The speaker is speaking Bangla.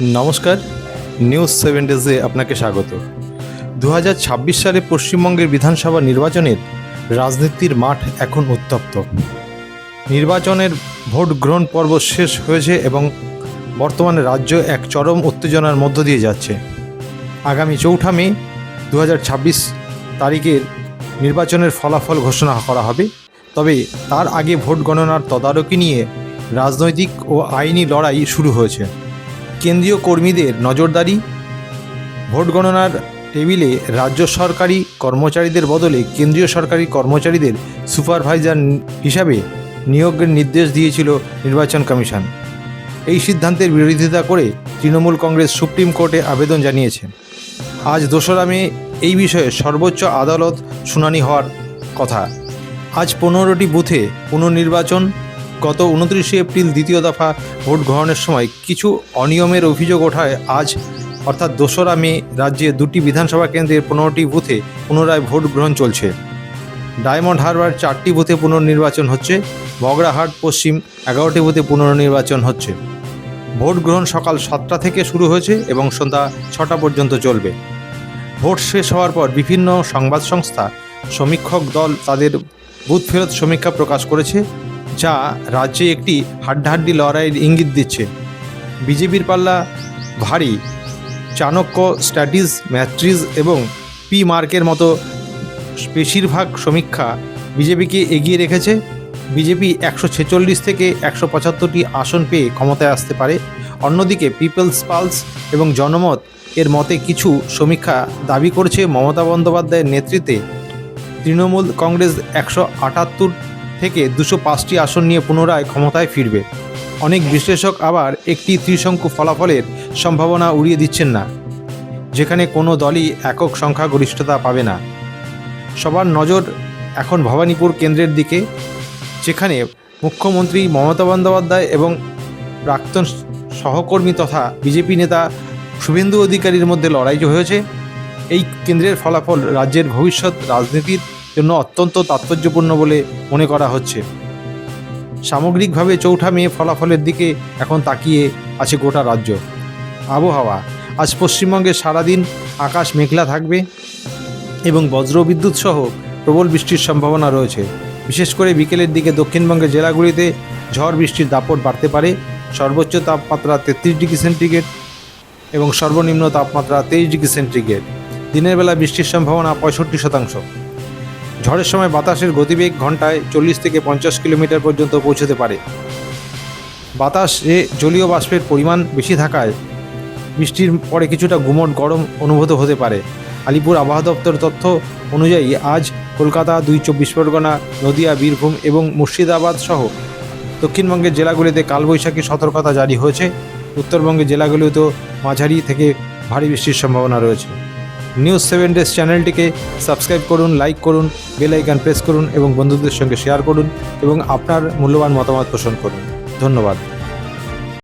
নমস্কার, নিউজ 7 ডেজে আপনাকে স্বাগত। 2026 সালে পশ্চিমবঙ্গের বিধানসভা নির্বাচনের রাজনীতির মাঠ এখন উত্তপ্ত। নির্বাচনের ভোট গ্রহণ পর্ব শেষ হয়েছে এবং বর্তমানে রাজ্য এক চরম উত্তেজনার মধ্য দিয়ে যাচ্ছে। আগামী 4 মে 2026 তারিখের নির্বাচনের ফলাফল ঘোষণা করা হবে। তবে তার আগে ভোট গণনার তদারকি নিয়ে রাজনৈতিক ও আইনি লড়াই শুরু হয়েছে। কেন্দ্রীয় কর্মীদের নজরদারি, ভোট গণনার টেবিলে রাজ্য সরকারি কর্মচারীদের বদলে কেন্দ্রীয় সরকারি কর্মচারীদের সুপারভাইজার হিসাবে নিয়োগের নির্দেশ দিয়েছিল নির্বাচন কমিশন। এই সিদ্ধান্তের বিরোধিতা করে তৃণমূল কংগ্রেস সুপ্রিম কোর্টে আবেদন জানিয়েছে। আজ 2 মে এই বিষয়ে সর্বোচ্চ আদালত শুনানি হওয়ার কথা। আজ 15টি বুথে পুনর্নির্বাচন। গত 29 এপ্রিল দ্বিতীয় দফা ভোট গ্রহণের সময় কিছু অনিয়মের অভিযোগ ওঠায় আজ অর্থাৎ 2 মে রাজ্যে 2টি বিধানসভা কেন্দ্রের 15টি বুথে পুনরায় ভোট গ্রহণ চলছে। ডায়মন্ড হারবার 4টি বুথে পুনর্নির্বাচন হচ্ছে। বগড়াহাট পশ্চিম 11টি বুথে পুনর্নির্বাচন হচ্ছে। ভোট গ্রহণ সকাল 7টা থেকে শুরু হয়েছে এবং সন্ধ্যা 6টা পর্যন্ত চলবে। ভোট শেষ হওয়ার পর বিভিন্ন সংবাদ সংস্থা সমীক্ষক দল তাদের বুথ ফেরত সমীক্ষা প্রকাশ করেছে, যা রাজ্যে একটি হাড্ডাহাড্ডি লড়াইয়ের ইঙ্গিত দিচ্ছে। বিজেপির পাল্লা ভারী। চাণক্য, স্ট্যাটিজ, ম্যাট্রিজ এবং পি মার্কের মতো বেশিরভাগ সমীক্ষা বিজেপিকে এগিয়ে রেখেছে। বিজেপি 146 থেকে 175টি আসন পেয়ে ক্ষমতায় আসতে পারে। অন্যদিকে পিপলস পালস এবং জনমত এর মতে কিছু সমীক্ষা দাবি করছে মমতা বন্দ্যোপাধ্যায়ের নেতৃত্বে তৃণমূল কংগ্রেস 178 থেকে 205টি আসন নিয়ে পুনরায় ক্ষমতায় ফিরবে। অনেক বিশ্লেষক আবার একটি ত্রিশঙ্কু ফলাফলের সম্ভাবনা উড়িয়ে দিচ্ছেন না, যেখানে কোনো দলই একক সংখ্যাগরিষ্ঠতা পাবে না। সবার নজর এখন ভবানীপুর কেন্দ্রের দিকে, যেখানে মুখ্যমন্ত্রী মমতা বন্দ্যোপাধ্যায় এবং প্রাক্তন সহকর্মী তথা বিজেপি নেতা শুভেন্দু অধিকারীর মধ্যে লড়াই হয়েছে। এই কেন্দ্রের ফলাফল রাজ্যের ভবিষ্যৎ রাজনীতির জন্য অত্যন্ত তাৎপর্যপূর্ণ বলে মনে করা হচ্ছে। সামগ্রিকভাবে 4 মে ফলাফলের দিকে এখন তাকিয়ে আছে গোটা রাজ্য। আবহাওয়া। আজ পশ্চিমবঙ্গে সারাদিন আকাশ মেঘলা থাকবে এবং বজ্রবিদ্যুৎ সহ প্রবল বৃষ্টির সম্ভাবনা রয়েছে। বিশেষ করে বিকেলের দিকে দক্ষিণবঙ্গের জেলাগুলিতে ঝড় বৃষ্টির দাপট বাড়তে পারে। সর্বোচ্চ তাপমাত্রা 33 ডিগ্রি সেন্টিগ্রেড এবং সর্বনিম্ন তাপমাত্রা 23 ডিগ্রি সেন্টিগ্রেড। দিনের বেলা বৃষ্টির সম্ভাবনা 65%। ঝড়ের সময় বাতাসের গতিবেগ ঘন্টায় 40 থেকে 50 কিলোমিটার পর্যন্ত পৌঁছতে পারে। বাতাসে জলীয় বাষ্পের পরিমাণ বেশি থাকায় বৃষ্টির পরে কিছুটা গুমোট গরম অনুভূত হতে পারে। আলিপুর আবহাওয়া দপ্তর তথ্য অনুযায়ী আজ কলকাতা, 2 চব্বিশ পরগনা, নদিয়া, বীরভূম এবং মুর্শিদাবাদ সহ দক্ষিণবঙ্গের জেলাগুলিতে কালবৈশাখী সতর্কতা জারি হয়েছে। উত্তরবঙ্গের জেলাগুলিতেও মাঝারি থেকে ভারী বৃষ্টির সম্ভাবনা রয়েছে। নিউজ 7 ডেজ চ্যানেলটিকে সাবস্ক্রাইব করুন, লাইক করুন, বেল আইকন প্রেস করুন এবং বন্ধুদের সঙ্গে শেয়ার করুন এবং আপনার মূল্যবান মতামত পোষণ করুন। ধন্যবাদ।